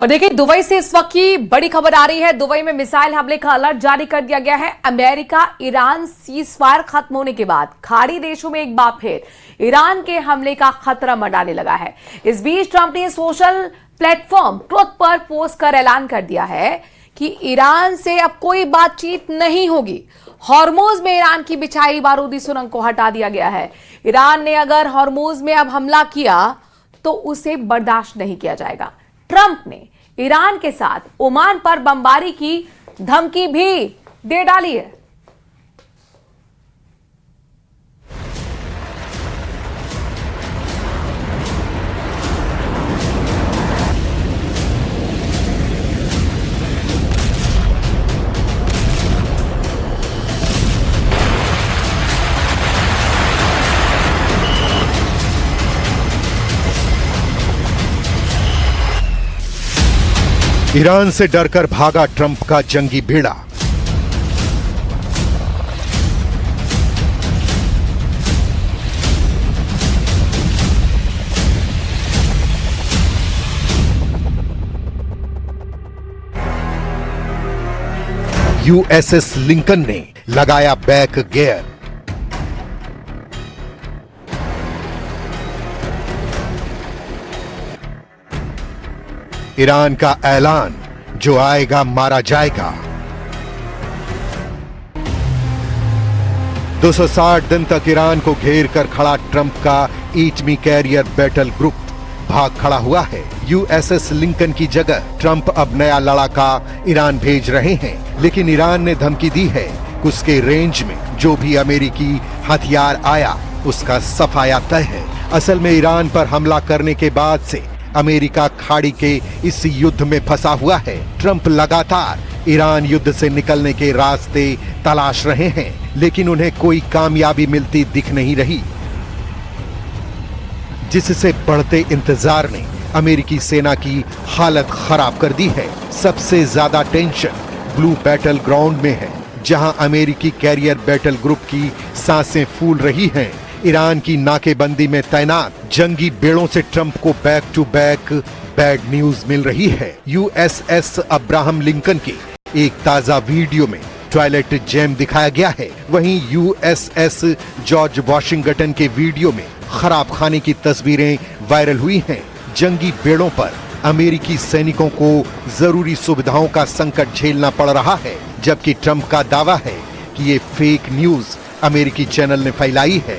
और देखिए दुबई से इस वक्त की बड़ी खबर आ रही है। दुबई में मिसाइल हमले का अलर्ट जारी कर दिया गया है। अमेरिका ईरान सीजफायर खत्म होने के बाद खाड़ी देशों में एक बार फिर ईरान के हमले का खतरा मंडाने लगा है। इस बीच ट्रंप ने सोशल प्लेटफॉर्म ट्रुथ पर पोस्ट कर ऐलान कर दिया है कि ईरान से अब कोई बातचीत नहीं होगी। हॉर्मोज में ईरान की बिछाई बारूदी सुरंग को हटा दिया गया है। ईरान ने अगर हॉर्मोज में अब हमला किया तो उसे बर्दाश्त नहीं किया जाएगा। ट्रंप ने ईरान के साथ ओमान पर बमबारी की धमकी भी दे डाली है। ईरान से डरकर भागा ट्रंप का जंगी बेड़ा। यूएसएस लिंकन ने लगाया बैक गियर। ईरान का ऐलान, जो आएगा मारा जाएगा। 260 दिन तक ईरान को घेर कर खड़ा ट्रंप का एटमी कैरियर बैटल ग्रुप भाग खड़ा हुआ है। यूएसएस लिंकन की जगह ट्रंप अब नया लड़ाका ईरान भेज रहे हैं, लेकिन ईरान ने धमकी दी है कि उसके रेंज में जो भी अमेरिकी हथियार आया उसका सफाया तय है। असल में ईरान पर हमला करने के बाद से अमेरिका खाड़ी के इस युद्ध में फंसा हुआ है। ट्रंप लगातार ईरान युद्ध से निकलने के रास्ते तलाश रहे हैं, लेकिन उन्हें कोई कामयाबी मिलती दिख नहीं रही, जिससे बढ़ते इंतजार ने अमेरिकी सेना की हालत खराब कर दी है। सबसे ज्यादा टेंशन ब्लू बैटल ग्राउंड में है, जहां अमेरिकी कैरियर बैटल ग्रुप की सांसें फूल रही हैं। ईरान की नाकेबंदी में तैनात जंगी बेड़ों से ट्रंप को back to back bad news मिल रही है। यूएसएस अब्राहम लिंकन के एक ताजा वीडियो में टॉयलेट जैम दिखाया गया है। वहीं यूएसएस जॉर्ज वॉशिंगटन के वीडियो में खराब खाने की तस्वीरें वायरल हुई हैं। जंगी बेड़ों पर अमेरिकी सैनिकों को जरूरी सुविधाओं का संकट झेलना पड़ रहा है, जबकि ट्रंप का दावा है कि ये फेक न्यूज अमेरिकी चैनल ने फैलाई है।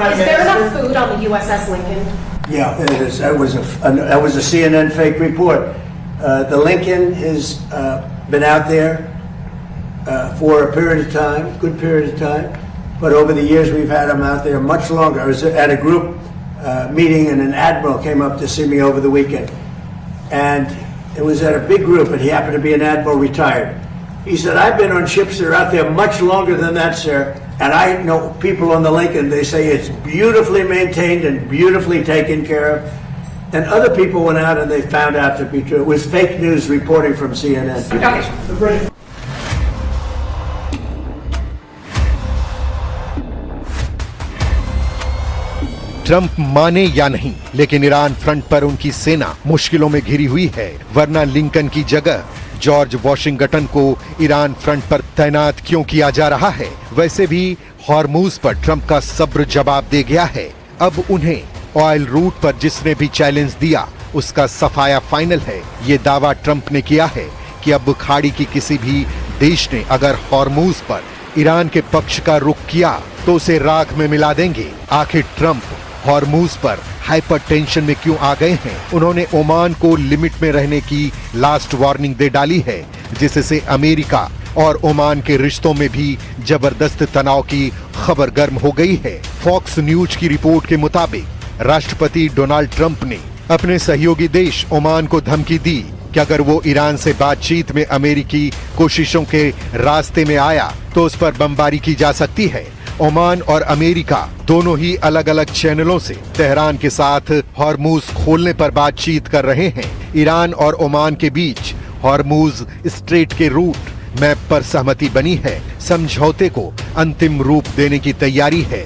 Is there enough food on the USS Lincoln? Yeah, it is. That was a CNN fake report. The Lincoln has been out there for a period of time, good period of time. But over the years, we've had them out there much longer. I was at a group meeting, and an admiral came up to see me over the weekend, and it was at a big group, and he happened to be an admiral retired. He said, "I've been on ships that are out there much longer than that, sir. And I know people on the Lincoln, they say it's beautifully maintained and beautifully taken care of. And other people went out and they found out to be true. It was fake news reporting from CNN. Trump माने या नहीं, लेकिन Iran front पर उनकी सेना मुश्किलों में घिरी हुई है, वरना लिंकन की जगह जॉर्ज वॉशिंगटन को ईरान फ्रंट पर तैनात क्यों किया जा रहा है। वैसे भी हॉर्मूज पर ट्रंप का सब्र जवाब दे गया है। अब उन्हें ऑयल रूट पर जिसने भी चैलेंज दिया उसका सफाया फाइनल है। ये दावा ट्रंप ने किया है कि अब खाड़ी की किसी भी देश ने अगर हॉर्मूज पर ईरान के पक्ष का रुख किया तो उसे राख में मिला देंगे। आखिर ट्रंप हॉर्मूज पर हाइपर टेंशन में क्यों आ गए हैं? उन्होंने ओमान को लिमिट में रहने की लास्ट वार्निंग दे डाली है, जिससे अमेरिका और ओमान के रिश्तों में भी जबरदस्त तनाव की खबर गर्म हो गई है। फॉक्स न्यूज की रिपोर्ट के मुताबिक राष्ट्रपति डोनाल्ड ट्रंप ने अपने सहयोगी देश ओमान को धमकी दी कि अगर वो ईरान से बातचीत में अमेरिकी कोशिशों के रास्ते में आया तो उस पर बमबारी की जा सकती है। ओमान और अमेरिका दोनों ही अलग अलग चैनलों से तेहरान के साथ हॉर्मूज खोलने पर बातचीत कर रहे हैं। ईरान और ओमान के बीच हॉर्मूज स्ट्रेट के रूट मैप पर सहमति बनी है। समझौते को अंतिम रूप देने की तैयारी है।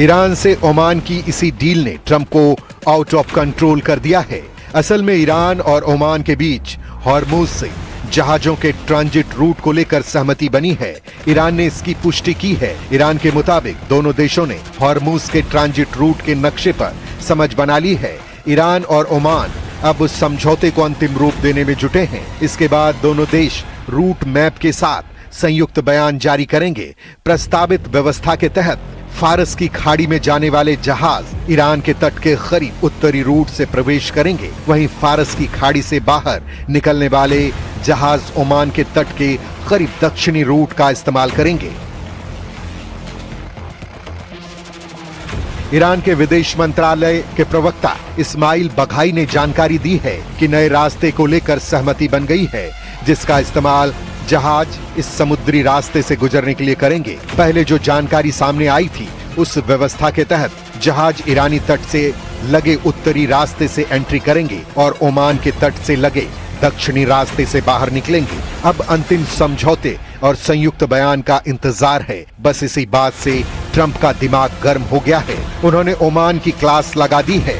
ईरान से ओमान की इसी डील ने ट्रंप को आउट ऑफ कंट्रोल कर दिया है। असल में ईरान और ओमान के बीच हॉर्मुज से जहाजों के ट्रांजिट रूट को लेकर सहमति बनी है। ईरान ने इसकी पुष्टि की है। ईरान के मुताबिक दोनों देशों ने हॉर्मुज के ट्रांजिट रूट के नक्शे पर समझ बना ली है। ईरान और ओमान अब उस समझौते को अंतिम रूप देने में जुटे हैं। इसके बाद दोनों देश रूट मैप के साथ संयुक्त बयान जारी करेंगे। प्रस्तावित व्यवस्था के तहत फारस की खाड़ी में जाने वाले जहाज ईरान के तट के करीब उत्तरी रूट से प्रवेश करेंगे। वहीं फारस की खाड़ी से बाहर निकलने वाले जहाज ओमान के तट के करीब दक्षिणी रूट का इस्तेमाल करेंगे। ईरान के विदेश मंत्रालय के प्रवक्ता इस्माइल बघाई ने जानकारी दी है कि नए रास्ते को लेकर सहमति बन गई है, जिसका इस्तेमाल जहाज इस समुद्री रास्ते से गुजरने के लिए करेंगे। पहले जो जानकारी सामने आई थी उस व्यवस्था के तहत जहाज ईरानी तट से लगे उत्तरी रास्ते से एंट्री करेंगे और ओमान के तट से लगे दक्षिणी रास्ते से बाहर निकलेंगे। अब अंतिम समझौते और संयुक्त बयान का इंतजार है। बस इसी बात से ट्रंप का दिमाग गर्म हो गया है। उन्होंने ओमान की क्लास लगा दी है।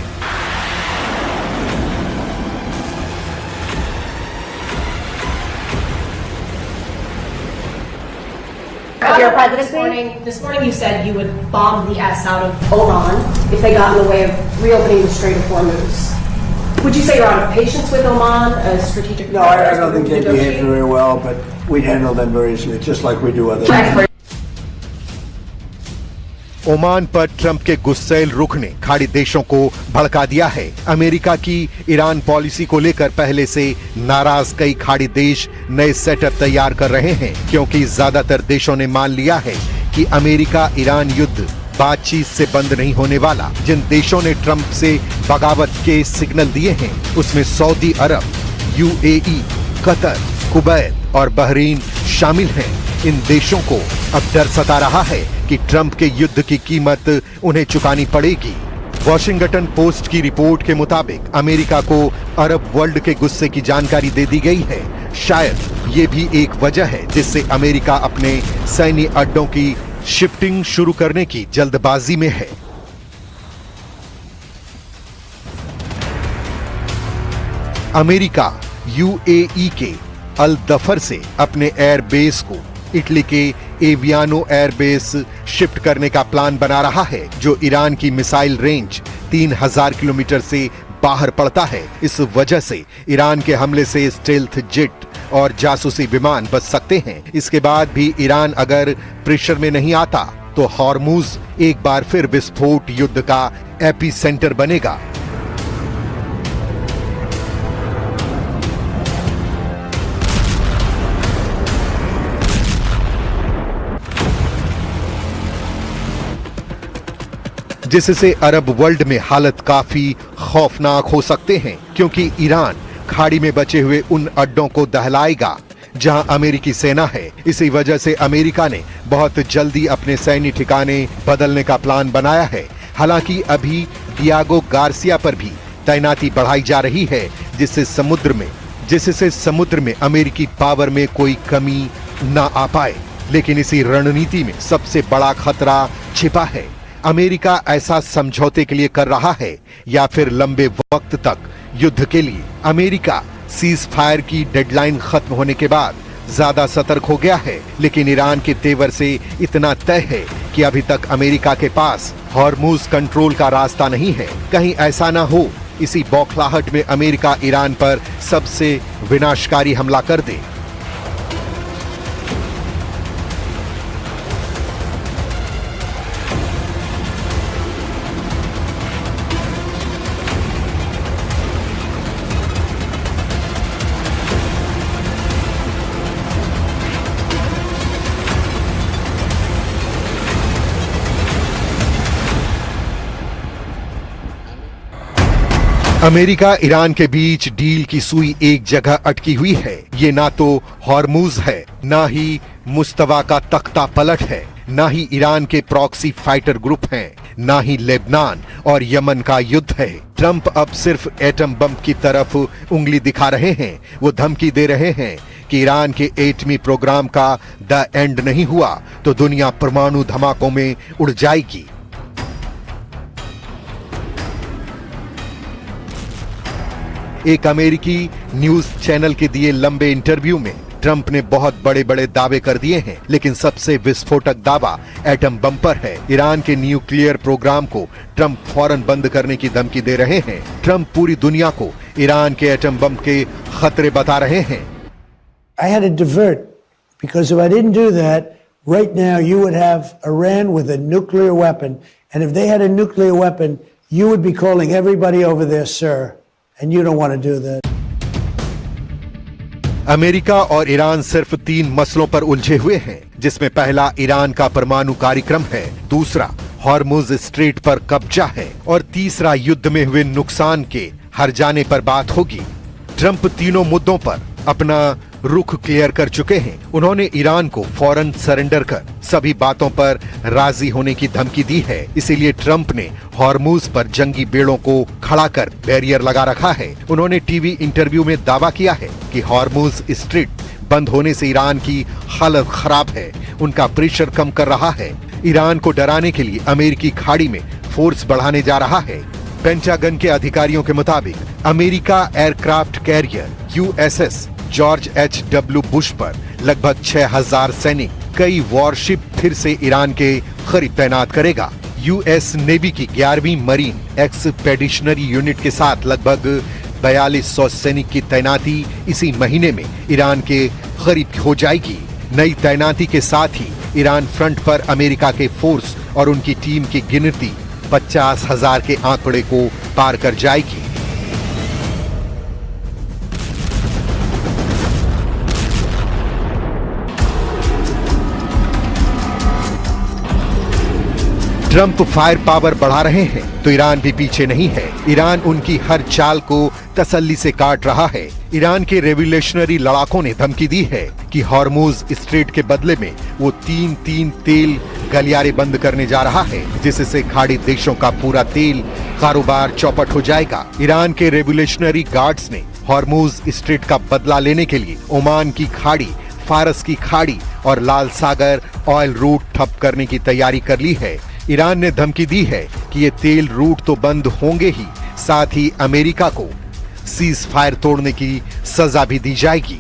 Your presidency? This morning you said you would bomb the S out of Oman if they got in the way of reopening the Strait of Hormuz. Would you say you're out of patience with Oman, a strategic? No, I don't think they behave very well, but we'd handle them very easily, just like we do other things. Oman पर Trump के गुस्सैल रुख ने खाड़ी देशों को भड़का दिया है। अमेरिका की ईरान पॉलिसी को लेकर पहले से नाराज कई खाड़ी देश नए सेटअप तैयार कर रहे हैं, क्योंकि ज्यादातर देशों ने मान लिया है कि अमेरिका ईरान युद्ध बातचीत से बंद नहीं होने वाला। जिन देशों ने ट्रंप से बगावत के सिग्नल दिए हैं उसमें सऊदी अरब, यूएई, कतर, कुवैत और बहरीन शामिल हैं। इन देशों को अब डर सता रहा है कि ट्रंप के युद्ध की कीमत उन्हें चुकानी पड़ेगी। वॉशिंगटन पोस्ट की रिपोर्ट के मुताबिक अमेरिका को अरब वर्ल्ड के गुस्से की जानकारी दे दी गई है। शायद ये भी एक वजह है जिससे अमेरिका अपने सैन्य अड्डों की शिफ्टिंग शुरू करने की जल्दबाजी में है। अमेरिका यूएई के अल दफर से अपने एयरबेस को इटली के एवियानो एयरबेस शिफ्ट करने का प्लान बना रहा है, जो ईरान की मिसाइल रेंज 3000 किलोमीटर से बाहर पड़ता है। इस वजह से ईरान के हमले से स्टेल्थ जेट और जासूसी विमान बच सकते हैं। इसके बाद भी ईरान अगर प्रेशर में नहीं आता तो हॉर्मुज एक बार फिर विस्फोट युद्ध का एपी सेंटर बनेगा। जिससे अरब वर्ल्ड में हालत काफी खौफनाक हो सकते हैं, क्योंकि ईरान खाड़ी में बचे हुए उन अड्डों को दहलाएगा जहां अमेरिकी सेना है। इसी वजह से अमेरिका ने बहुत जल्दी अपने सैन्य ठिकाने बदलने का प्लान बनाया है। हालांकि अभी डियागो गार्सिया पर भी तैनाती बढ़ाई जा रही है, जिससे समुद्र में अमेरिकी पावर में कोई कमी न आ पाए। लेकिन इसी रणनीति में सबसे बड़ा खतरा छिपा है। अमेरिका ऐसा समझौते के लिए कर रहा है या फिर लंबे वक्त तक युद्ध के लिए। अमेरिका सीज फायर की डेडलाइन खत्म होने के बाद ज्यादा सतर्क हो गया है, लेकिन ईरान के तेवर से इतना तय है कि अभी तक अमेरिका के पास हॉर्मुज कंट्रोल का रास्ता नहीं है। कहीं ऐसा ना हो इसी बौखलाहट में अमेरिका ईरान पर सबसे विनाशकारी हमला कर दे। अमेरिका ईरान के बीच डील की सुई एक जगह अटकी हुई है। ये ना तो हॉर्मुज है, ना ही मुस्तवा का तख्ता पलट है, ना ही ईरान के प्रॉक्सी फाइटर ग्रुप हैं, ना ही लेबनान और यमन का युद्ध है। ट्रंप अब सिर्फ एटम बम की तरफ उंगली दिखा रहे हैं। वो धमकी दे रहे हैं कि ईरान के एटमी प्रोग्राम का द एंड नहीं हुआ तो दुनिया परमाणु धमाकों में उड़ जाएगी। एक अमेरिकी न्यूज चैनल के दिए लंबे इंटरव्यू में ट्रंप ने बहुत बड़े बड़े दावे कर दिए हैं, लेकिन सबसे विस्फोटक दावा एटम बम पर है। ईरान के न्यूक्लियर प्रोग्राम को ट्रंप फौरन बंद करने की धमकी दे रहे हैं। ट्रंप पूरी दुनिया को ईरान के एटम बम के खतरे बता रहे हैं। I had to divert because if I didn't do that, right now you would have Iran with a nuclear weapon, and if they had a nuclear weapon, you would be calling everybody over there, sir, and you don't want to do that. America और Iran सिर्फ 3 मसलों पर उलझे हुए हैं, जिसमें पहला Iran का परमाणु कार्यक्रम है, दूसरा हॉर्मुज स्ट्रेट पर कब्जा है और तीसरा युद्ध में हुए नुकसान के हर जाने पर बात होगी। ट्रंप तीनों मुद्दों पर अपना रुख क्लियर कर चुके हैं। उन्होंने ईरान को फौरन सरेंडर कर सभी बातों पर राजी होने की धमकी दी है। इसीलिए ट्रंप ने हॉर्मुज पर जंगी बेड़ों को खड़ा कर बैरियर लगा रखा है। उन्होंने टीवी इंटरव्यू में दावा किया है कि हॉर्मुज स्ट्रेट बंद होने से ईरान की हालत खराब है, उनका प्रेशर कम कर रहा है। ईरान को डराने के लिए अमेरिकी खाड़ी में फोर्स बढ़ाने जा रहा है। पेंटागन के अधिकारियों के मुताबिक America aircraft carrier USS George H.W. Bush पर लगभग 6000 सैनिक, कई वॉरशिप फिर से ईरान के करीब तैनात करेगा। US नेवी की 11वीं मरीन एक्सपेडिशनरी यूनिट के साथ लगभग 4200 सैनिक की तैनाती इसी महीने में ईरान के करीब हो जाएगी। नई तैनाती के साथ ही ईरान फ्रंट पर अमेरिका के फोर्स और उनकी टीम की गिनती 50,000 के आंकड़े को पार कर जाएगी। ट्रंप फायर पावर बढ़ा रहे हैं तो ईरान भी पीछे नहीं है। ईरान उनकी हर चाल को तसल्ली से काट रहा है। ईरान के रेवोल्यूशनरी लड़ाकों ने धमकी दी है कि हॉर्मुज स्ट्रेट के बदले में वो 3 तेल गलियारे बंद करने जा रहा है, जिससे खाड़ी देशों का पूरा तेल कारोबार चौपट हो जाएगा। ईरान के रेवोल्यूशनरी गार्ड्स ने हॉर्मुज स्ट्रेट का बदला लेने के लिए ओमान की खाड़ी, फारस की खाड़ी और लाल सागर ऑयल रूट ठप करने की तैयारी कर ली है। ईरान ने धमकी दी है कि ये तेल रूट तो बंद होंगे ही, साथ ही अमेरिका को सीज फायर तोड़ने की सजा भी दी जाएगी।